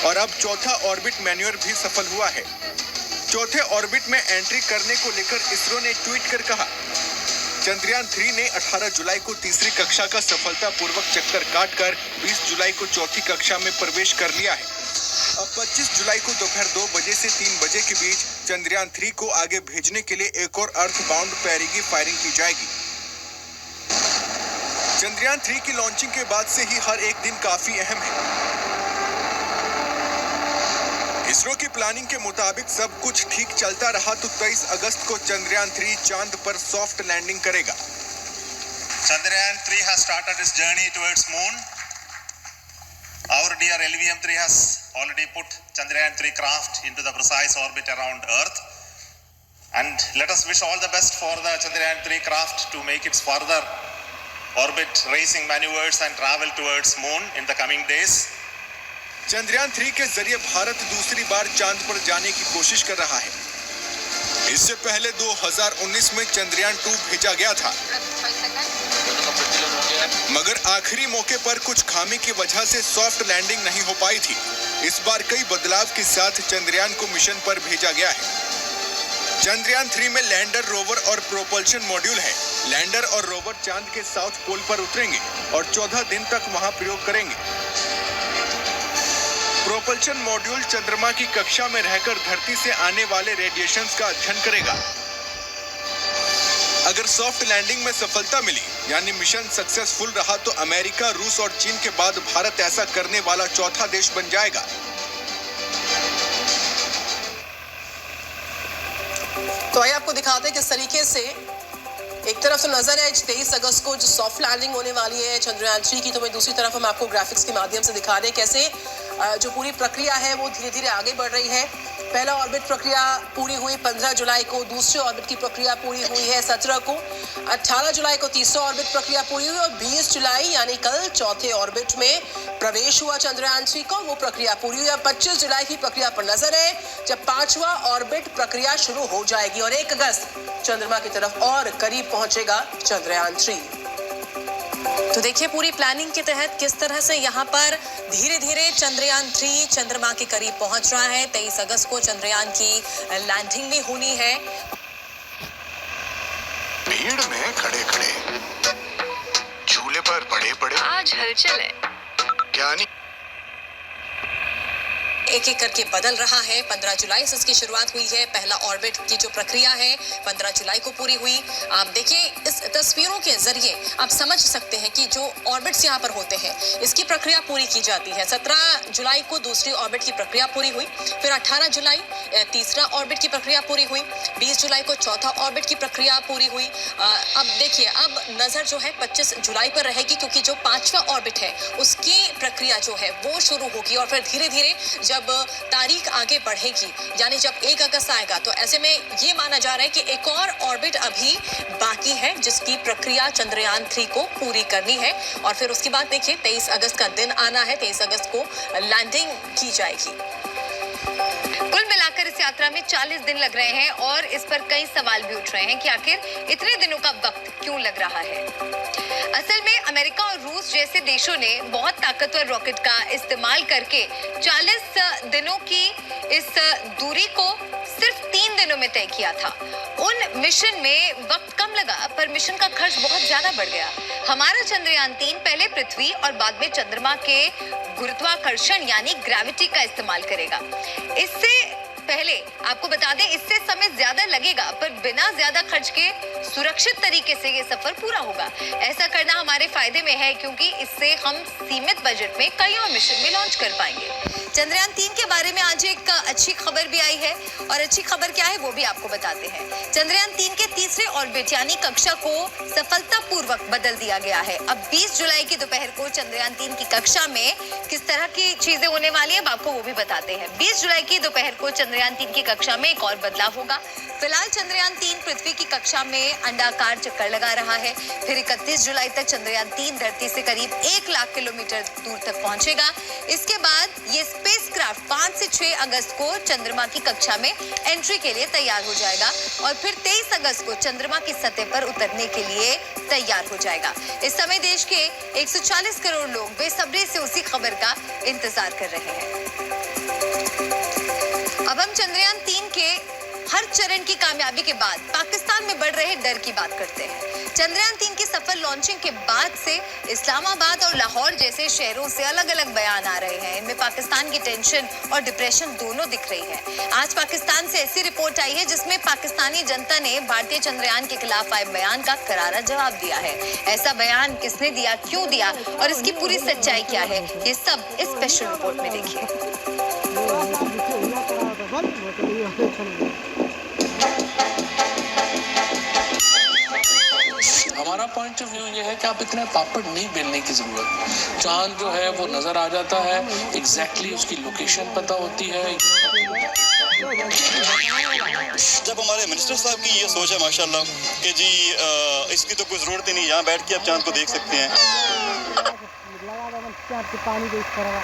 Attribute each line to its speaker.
Speaker 1: और अब चौथा ऑर्बिट मैन्यूअर भी सफल हुआ है। चौथे ऑर्बिट में एंट्री करने को लेकर इसरो ने ट्वीट कर कहा, चंद्रयान 3 ने 18 जुलाई को तीसरी कक्षा का सफलतापूर्वक चक्कर काटकर 20 जुलाई को चौथी कक्षा में प्रवेश कर लिया है। अब 25 जुलाई को दोपहर 2 बजे से 3 बजे के बीच चंद्रयान 3 को आगे भेजने के लिए एक और अर्थ बाउंड पैरिगी फायरिंग की जाएगी। चंद्रयान 3 की लॉन्चिंग के बाद से ही हर एक दिन काफी अहम है। इसरो की प्लानिंग के मुताबिक सब कुछ ठीक चलता रहा तो 23 अगस्त को चंद्रयान 3 चांद पर सॉफ्ट लैंडिंग करेगा।
Speaker 2: Chandrayaan 3 has started its journey towards moon. Our dear LVM-3 has already put Chandrayaan 3 craft into the precise orbit around Earth. And let us wish all the best for the Chandrayaan 3 craft to make its further orbit racing maneuvers and travel towards moon in the coming days.
Speaker 1: Chandrayaan 3 के जरिए भारत दूसरी बार चांद पर जाने की कोशिश कर रहा है। इससे पहले 2019 में चंद्रयान 2 भेजा गया था, मगर आखिरी मौके पर कुछ खामी की वजह से सॉफ्ट लैंडिंग नहीं हो पाई थी। इस बार कई बदलाव के साथ चंद्रयान को मिशन पर भेजा गया है। चंद्रयान 3 में लैंडर, रोवर और प्रोपल्शन मॉड्यूल है। लैंडर और रोवर चांद के साउथ पोल पर उतरेंगे और 14 दिन तक वहां प्रयोग करेंगे। प्रोपल्शन मॉड्यूल चंद्रमा की कक्षा में रहकर धरती से आने वाले रेडिएशंस का अध्ययन करेगा। अगर सॉफ्ट लैंडिंग में सफलता मिली, यानी मिशन सक्सेसफुल रहा, तो अमेरिका, रूस और चीन के बाद भारत ऐसा करने वाला चौथा देश बन जाएगा।
Speaker 3: तो आइए आपको दिखाते हैं किस तरीके से एक तरफ से नजर है 23 अगस्त को जो सॉफ्ट लैंडिंग होने वाली है चंद्रयान 3 की, तो वहीं दूसरी तरफ हम आपको ग्राफिक्स के माध्यम से दिखा रहे हैं कैसे जो पूरी प्रक्रिया है वो धीरे धीरे आगे बढ़ रही है। पहला ऑर्बिट प्रक्रिया पूरी हुई 15 जुलाई को, दूसरी ऑर्बिट की प्रक्रिया पूरी हुई है 17 को, 18 जुलाई को तीसरा ऑर्बिट प्रक्रिया पूरी हुई और 20 जुलाई यानी कल चौथे ऑर्बिट में प्रवेश हुआ चंद्रयान 3 को, वो प्रक्रिया पूरी हुई। 25 जुलाई की प्रक्रिया पर नजर है जब 5वां ऑर्बिट प्रक्रिया शुरू हो जाएगी और 1 अगस्त चंद्रमा की तरफ और करीब पहुंचेगा चंद्रयान 3।
Speaker 4: तो देखिए पूरी प्लानिंग के तहत किस तरह से यहाँ पर धीरे धीरे चंद्रयान 3 चंद्रमा के करीब पहुंच रहा है। 23 अगस्त को चंद्रयान की लैंडिंग भी होनी है।
Speaker 5: भीड़ में खड़े खड़े, झूले पर पड़े पड़े,
Speaker 4: आज हलचल है
Speaker 5: क्या नहीं।
Speaker 4: एक एक करके बदल रहा है। 15 जुलाई से इसकी शुरुआत हुई है। पहला ऑर्बिट की जो प्रक्रिया है 15 जुलाई को पूरी हुई। आप देखिए इस तस्वीरों के जरिए आप समझ सकते हैं कि जो ऑर्बिट्स यहाँ पर होते हैं इसकी प्रक्रिया पूरी की जाती है। 17 जुलाई को दूसरी ऑर्बिट की प्रक्रिया पूरी हुई, फिर 18 जुलाई तीसरा ऑर्बिट की प्रक्रिया पूरी हुई, 20 जुलाई को चौथा ऑर्बिट की प्रक्रिया पूरी हुई। अब देखिए अब नजर जो है 25 जुलाई पर रहेगी क्योंकि जो 5वां ऑर्बिट है उसकी प्रक्रिया जो है वो शुरू होगी और फिर धीरे धीरे जब तारीख आगे बढ़ेगी यानी जब 1 अगस्त आएगा तो ऐसे में ये माना जा रहा है कि एक और ऑर्बिट अभी बाकी है जिसकी प्रक्रिया चंद्रयान 3 को पूरी करनी है और फिर उसके बाद देखिए 23 अगस्त का दिन आना है। 23 अगस्त को लैंडिंग की जाएगी।
Speaker 6: कुल मिलाकर इस यात्रा में 40 दिन लग रहे हैं और इस पर कई सवाल भी उठ रहे हैं कि आखिर इतने दिनों का वक्त क्यों लग रहा है। असल में अमेरिका और रूस जैसे देशों ने बहुत ताकतवर रॉकेट का इस्तेमाल करके 40 दिनों की इस दूरी को सिर्फ 3 दिनों में तय किया था। उन मिशन में वक्त कम लगा पर मिशन का खर्च बहुत ज्यादा बढ़ गया। हमारा चंद्रयान 3 पहले पृथ्वी और बाद में चंद्रमा के गुरुत्वाकर्षण यानी ग्रेविटी का इस्तेमाल करेगा। इससे पहले आपको बता दें इससे समय ज्यादा लगेगा पर बिना ज्यादा खर्च के सुरक्षित तरीके से ये सफर पूरा होगा। ऐसा करना हमारे फायदे में है क्योंकि इससे हम सीमित बजट में कई और मिशन भी लॉन्च कर पाएंगे। चंद्रयान 3 के बारे में आज एक अच्छी खबर भी आई है और अच्छी खबर क्या है वो भी आपको बताते हैं। चंद्रयान 3 के तीसरे ऑर्बिट यानी कक्षा को सफलतापूर्वक बदल दिया गया है। अब 20 जुलाई की दोपहर को चंद्रयान 3 की कक्षा में किस तरह की चीजें होने वाली है आपको वो भी बताते हैं। 20 जुलाई की दोपहर को चंद्रयान 3 की कक्षा में एक और बदलाव होगा। फिलहाल चंद्रयान 3 पृथ्वी की कक्षा में अंडाकार चक्कर लगा रहा है। फिर 31 जुलाई तक चंद्रयान 3 धरती से करीब 1 लाख किलोमीटर दूर तक पहुंचेगा। इसके बाद ये स्पेसक्राफ्ट 5 से 6 अगस्त को चंद्रमा की कक्षा में एंट्री के लिए तैयार हो जाएगा और फिर 23 अगस्त को चंद्रमा की सतह पर उतरने के लिए तैयार हो जाएगा। इस समय देश के 140 करोड़ लोग बेसब्री से उसी खबर का इंतजार कर रहे हैं। अब हम चंद्रयान 3 के हर चरण की कामयाबी के बाद पाकिस्तान में बढ़ रहे डर की बात करते हैं। चंद्रयान 3 की सफल लॉन्चिंग के बाद से इस्लामाबाद और लाहौर जैसे शहरों से अलग अलग बयान आ रहे हैं। इनमें पाकिस्तान की टेंशन और डिप्रेशन दोनों दिख रही है। आज पाकिस्तान से ऐसी रिपोर्ट आई है जिसमें पाकिस्तानी जनता ने भारतीय चंद्रयान के खिलाफ आए बयान का करारा जवाब दिया है। ऐसा बयान किसने दिया, क्यों दिया और इसकी पूरी सच्चाई क्या है, ये सब इस स्पेशल रिपोर्ट में देखिए।
Speaker 7: हमारा पॉइंट ऑफ व्यू ये है कि आप इतने पापड़ नहीं बेलने की जरूरत। चांद जो है वो नजर आ जाता है, एग्जैक्टली उसकी लोकेशन पता होती है।
Speaker 8: जब हमारे मिनिस्टर साहब की ये सोच है माशाल्लाह कि जी इसकी तो कोई ज़रूरत ही नहीं, यहाँ बैठ के आप चांद को देख सकते हैं।